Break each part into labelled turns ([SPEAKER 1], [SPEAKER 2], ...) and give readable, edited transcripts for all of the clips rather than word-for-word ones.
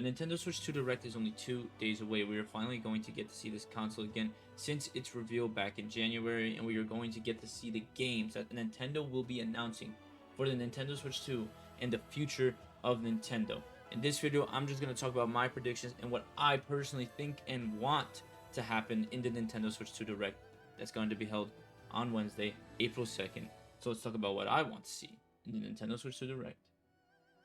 [SPEAKER 1] Nintendo Switch 2 Direct is only 2 days away. We are finally going to get to see this console again since its reveal back in January, and we are going to get to see the games that Nintendo will be announcing for the Nintendo Switch 2 and the future of Nintendo. In this video, I'm just going to talk about my predictions and what I personally think and want to happen in the Nintendo Switch 2 Direct that's going to be held on Wednesday, April 2nd. So let's talk about what I want to see in the Nintendo Switch 2 Direct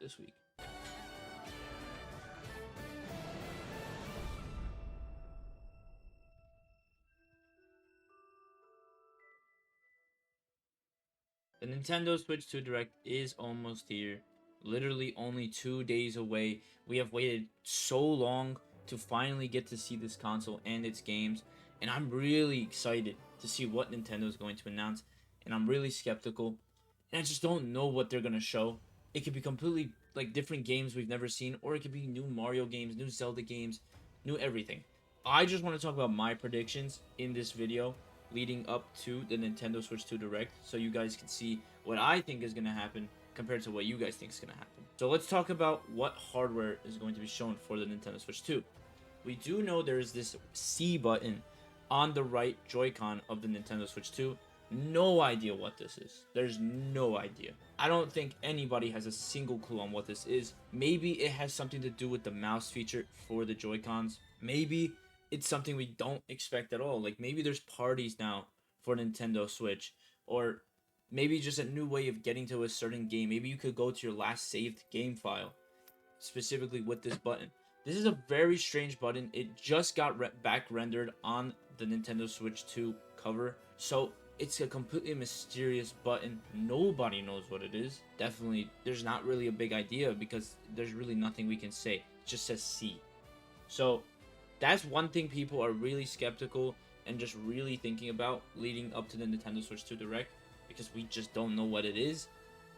[SPEAKER 1] this week. The Nintendo Switch 2 Direct is almost here. Literally only 2 days away. We have waited so long to finally get to see this console and its games. And I'm really excited to see what Nintendo is going to announce. And I'm really skeptical. And I just don't know what they're going to show. It could be completely like different games we've never seen. Or it could be new Mario games, new Zelda games, new everything. I just want to talk about my predictions in this video leading up to the Nintendo Switch 2 Direct, so you guys can see what I think is going to happen compared to what you guys think is going to happen. So let's talk about what hardware is going to be shown for the Nintendo Switch 2. We do know there's this C button on the right Joy-Con of the Nintendo Switch 2. No idea what this is. There's no idea. I don't think anybody has a single clue on what this is. Maybe it has something to do with the mouse feature for the Joy-Cons. Maybe it's something we don't expect at all. Like maybe there's parties now for Nintendo Switch, or maybe just a new way of getting to a certain game. Maybe you could go to your last saved game file specifically with this button. This is a very strange button. It just got back rendered on the Nintendo Switch 2 cover, so it's a completely mysterious button. Nobody knows what it is. Definitely there's not really a big idea because there's really nothing we can say. It just says C. So that's one thing people are really skeptical and just really thinking about leading up to the Nintendo Switch 2 Direct, because we just don't know what it is.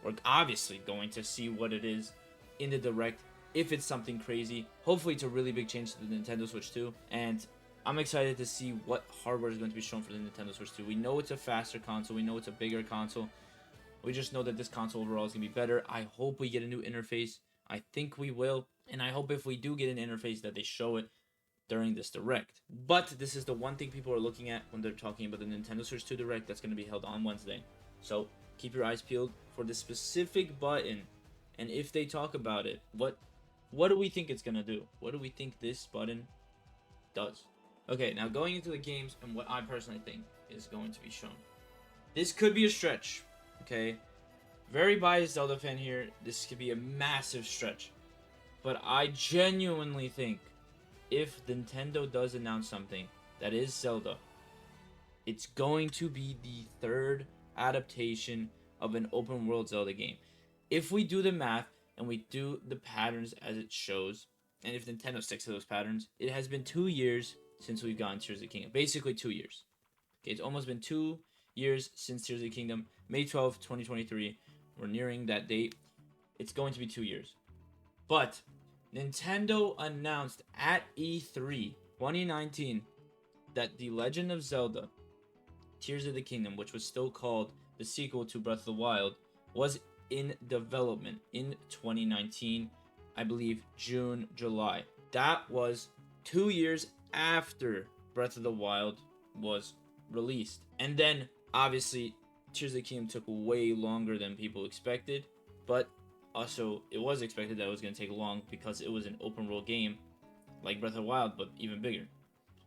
[SPEAKER 1] We're obviously going to see what it is in the Direct if it's something crazy. Hopefully it's a really big change to the Nintendo Switch 2, and I'm excited to see what hardware is going to be shown for the Nintendo Switch 2. We know it's a faster console, we know it's a bigger console. We just know that this console overall is going to be better. I hope we get a new interface. I think we will, and I hope if we do get an interface that they show it during this Direct. But this is the one thing people are looking at when they're talking about the Nintendo Switch 2 Direct that's going to be held on Wednesday. So keep your eyes peeled for this specific button, and if they talk about it, what do we think it's going to do? What do we think this button does? Okay, now going into the games and what I personally think is going to be shown. This could be a stretch, okay? Very biased Zelda fan here. This could be a massive stretch. But I genuinely think if Nintendo does announce something that is Zelda, it's going to be the third adaptation of an open world Zelda game. If we do the math and we do the patterns as it shows, and if Nintendo sticks to those patterns, it has been 2 years since we've gotten Tears of the Kingdom. Basically 2 years. Okay, it's almost been 2 years since Tears of the Kingdom. May 12th, 2023. We're nearing that date. It's going to be 2 years. But Nintendo announced at E3 2019 that The Legend of Zelda Tears of the Kingdom, which was still called the sequel to Breath of the Wild, was in development in 2019. I believe June, July. That was 2 years after Breath of the Wild was released. And then, obviously, Tears of the Kingdom took way longer than people expected, but also, it was expected that it was going to take long because it was an open world game like Breath of the Wild, but even bigger.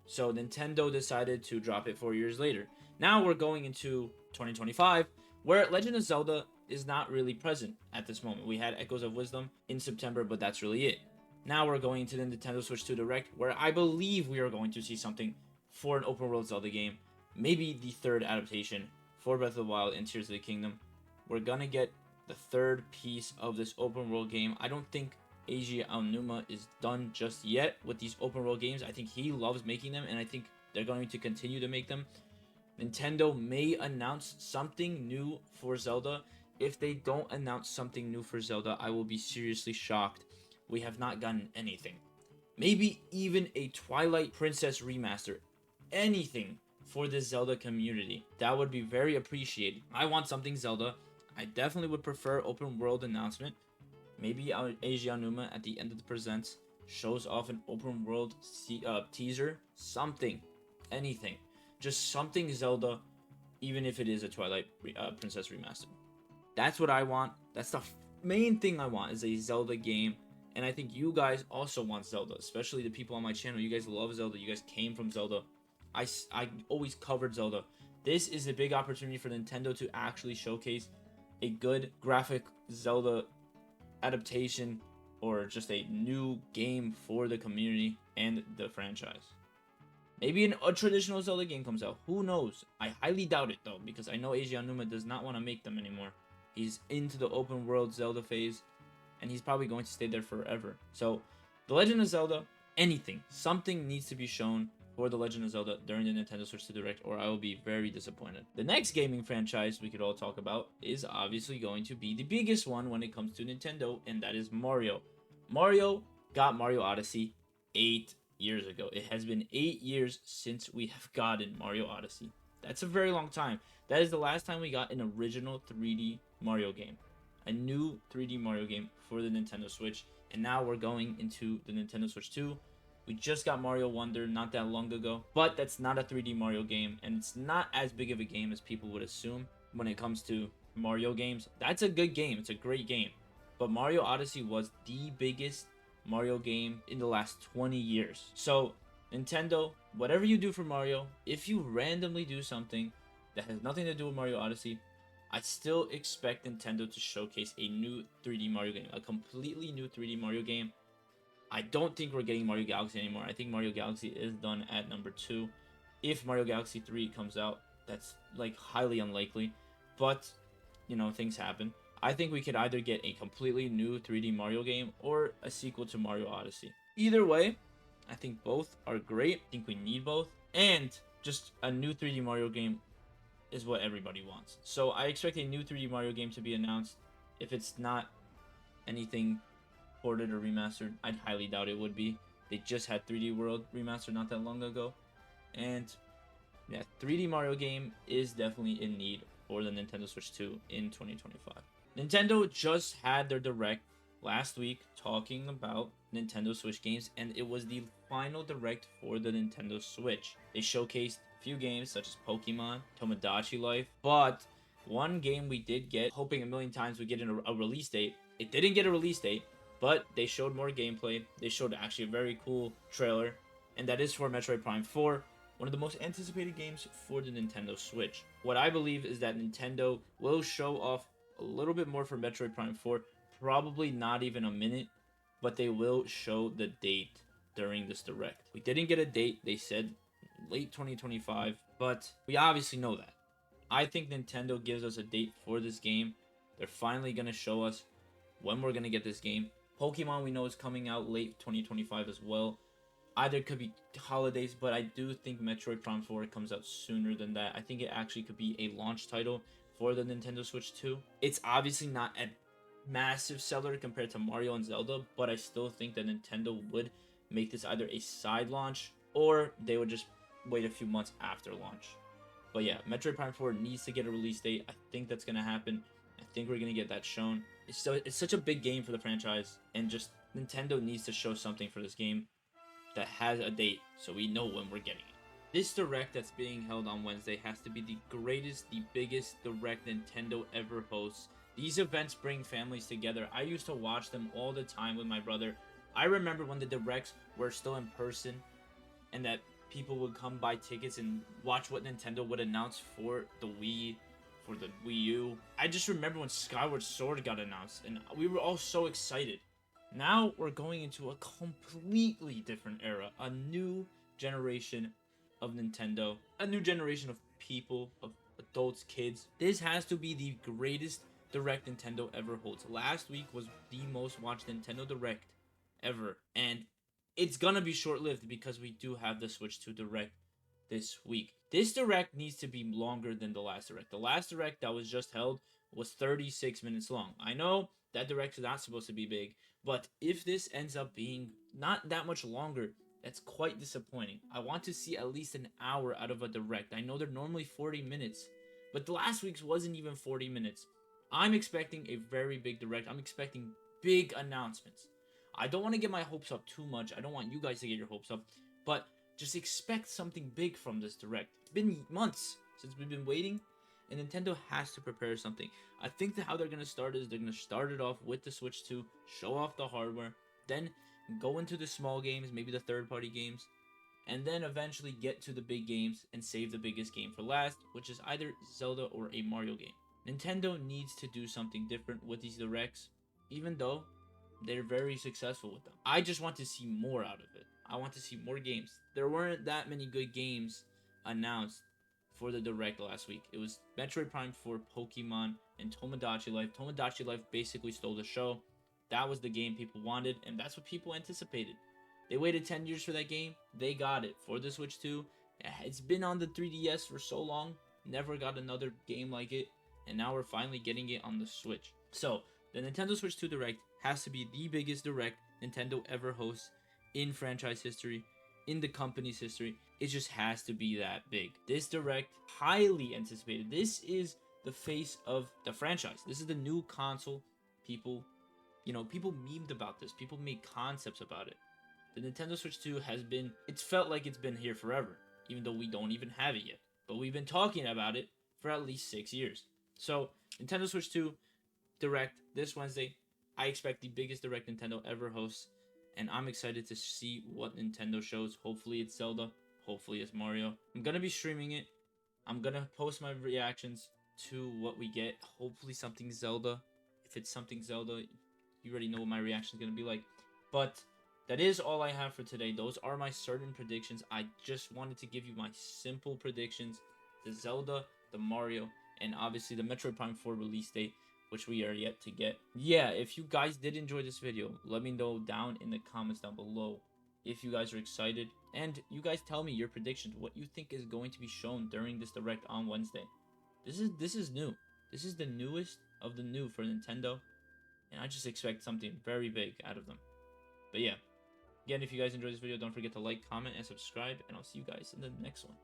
[SPEAKER 1] So Nintendo decided to drop it 4 years later. Now we're going into 2025, where Legend of Zelda is not really present at this moment. We had Echoes of Wisdom in September, but that's really it. Now we're going to the Nintendo Switch 2 Direct, where I believe we are going to see something for an open world Zelda game. Maybe the third adaptation for Breath of the Wild and Tears of the Kingdom. We're going to get the third piece of this open world game. I don't think Eiji Aonuma is done just yet with these open world games. I think he loves making them, and I think they're going to continue to make them. Nintendo may announce something new for Zelda. If they don't announce something new for Zelda, I will be seriously shocked. We have not gotten anything. Maybe even a Twilight Princess remaster. Anything for the Zelda community. That would be very appreciated. I want something Zelda. I definitely would prefer open world announcement. Maybe Eiji Aonuma at the end of the presents shows off an open world teaser, something, anything, just something Zelda, even if it is a Twilight Princess remastered. That's what I want. That's the main thing I want is a Zelda game. And I think you guys also want Zelda, especially the people on my channel. You guys love Zelda. You guys came from Zelda. I always covered Zelda. This is a big opportunity for Nintendo to actually showcase a good graphic Zelda adaptation or just a new game for the community and the franchise. Maybe a traditional Zelda game comes out. Who knows? I highly doubt it, though, because I know Eiji Aonuma does not want to make them anymore. He's into the open world Zelda phase, and he's probably going to stay there forever. So, The Legend of Zelda, anything, something needs to be shown for The Legend of Zelda during the Nintendo Switch 2 Direct, or I will be very disappointed. The next gaming franchise we could all talk about is obviously going to be the biggest one when it comes to Nintendo, and that is Mario. Mario got Mario Odyssey 8 years ago. It has been 8 years since we have gotten Mario Odyssey. That's a very long time. That is the last time we got an original 3D Mario game. A new 3D Mario game for the Nintendo Switch. And now we're going into the Nintendo Switch 2. We just got Mario Wonder not that long ago. But that's not a 3D Mario game. And it's not as big of a game as people would assume when it comes to Mario games. That's a good game. It's a great game. But Mario Odyssey was the biggest Mario game in the last 20 years. So, Nintendo, whatever you do for Mario, if you randomly do something that has nothing to do with Mario Odyssey, I still expect Nintendo to showcase a new 3D Mario game, a completely new 3D Mario game. I don't think we're getting Mario Galaxy anymore. I think Mario Galaxy is done at number 2. If Mario Galaxy 3 comes out, that's like highly unlikely, but you know, things happen. I think we could either get a completely new 3D Mario game or a sequel to Mario Odyssey. Either way, I think both are great. I think we need both. And just a new 3D Mario game is what everybody wants. So I expect a new 3D Mario game to be announced. If it's not anything ported or remastered, I'd highly doubt it would be. They just had 3D World remastered not that long ago. And yeah, 3D Mario game is definitely in need for the Nintendo Switch 2 in 2025. Nintendo just had their Direct last week talking about Nintendo Switch games, and it was the final Direct for the Nintendo Switch. They showcased a few games such as Pokemon, Tomodachi Life, but one game we did get, hoping a million times we get a release date. It didn't get a release date, but they showed more gameplay. They showed actually a very cool trailer, and that is for Metroid Prime 4, one of the most anticipated games for the Nintendo Switch. What I believe is that Nintendo will show off a little bit more for Metroid Prime 4, probably not even a minute, but they will show the date during this Direct. We didn't get a date. They said late 2025, but we obviously know that. I think Nintendo gives us a date for this game. They're finally going to show us when we're going to get this game. Pokemon we know is coming out late 2025 as well. Either could be holidays, but I do think Metroid Prime 4 comes out sooner than that. I think it actually could be a launch title for the Nintendo Switch 2. It's obviously not a massive seller compared to Mario and Zelda, but I still think that Nintendo would make this either a side launch or they would just wait a few months after launch. But yeah, Metroid Prime 4 needs to get a release date. I think that's going to happen. I think we're going to get that shown. It's such a big game for the franchise, and just Nintendo needs to show something for this game that has a date so we know when we're getting it. This Direct that's being held on Wednesday has to be the greatest, the biggest Direct Nintendo ever hosts. These events bring families together. I used to watch them all the time with my brother. I remember when the Directs were still in person and that people would come buy tickets and watch what Nintendo would announce for the Wii, for the Wii U. I just remember when Skyward Sword got announced and we were all so excited. Now we're going into a completely different era, a new generation of Nintendo, a new generation of people, of adults, kids. This has to be the greatest Direct Nintendo ever holds. Last week was the most watched Nintendo Direct ever, and it's gonna be short-lived because we do have the Switch 2 Direct this week. This Direct needs to be longer than the last Direct. The last Direct that was just held was 36 minutes long. I know that Direct is not supposed to be big, but if this ends up being not that much longer, that's quite disappointing. I want to see at least an hour out of a Direct. I know they're normally 40 minutes, but the last week's wasn't even 40 minutes. I'm expecting a very big Direct. I'm expecting big announcements. I don't want to get my hopes up too much. I don't want you guys to get your hopes up, but just expect something big from this direct. It's been months since we've been waiting, and Nintendo has to prepare something. I think that how they're gonna start is they're gonna start it off with the Switch 2, show off the hardware, then go into the small games, maybe the third-party games, and then eventually get to the big games and save the biggest game for last, which is either Zelda or a Mario game. Nintendo needs to do something different with these directs, even though they're very successful with them. I just want to see more out of it. I want to see more games. There weren't that many good games announced for the direct last week. It was Metroid Prime 4, Pokemon, and Tomodachi Life. Tomodachi Life basically stole the show. That was the game people wanted, and that's what people anticipated. They waited 10 years for that game. They got it for the Switch 2. It's been on the 3DS for so long. Never got another game like it. And now we're finally getting it on the Switch. So, the Nintendo Switch 2 Direct has to be the biggest Direct Nintendo ever hosts in franchise history, in the company's history. It just has to be that big. This Direct, highly anticipated. This is the face of the franchise. This is the new console. People memed about this. People made concepts about it. The Nintendo Switch 2 has been, it's felt like it's been here forever, even though we don't even have it yet. But we've been talking about it for at least 6 years. So, Nintendo Switch 2 Direct this Wednesday. I expect the biggest Direct Nintendo ever hosts, and I'm excited to see what Nintendo shows. Hopefully it's Zelda, hopefully it's Mario. I'm gonna be streaming it. I'm gonna post my reactions to what we get. Hopefully something Zelda. If it's something Zelda, you already know what my reaction is gonna be like. But that is all I have for today. Those are my certain predictions. I just wanted to give you my simple predictions. The Zelda, the Mario, and obviously the Metroid Prime 4 release date, which we are yet to get. Yeah, if you guys did enjoy this video, let me know down in the comments down below if you guys are excited. And you guys tell me your predictions, what you think is going to be shown during this Direct on Wednesday. This is new. This is the newest of the new for Nintendo. And I just expect something very big out of them. But yeah. Again, if you guys enjoyed this video, don't forget to like, comment, and subscribe, and I'll see you guys in the next one.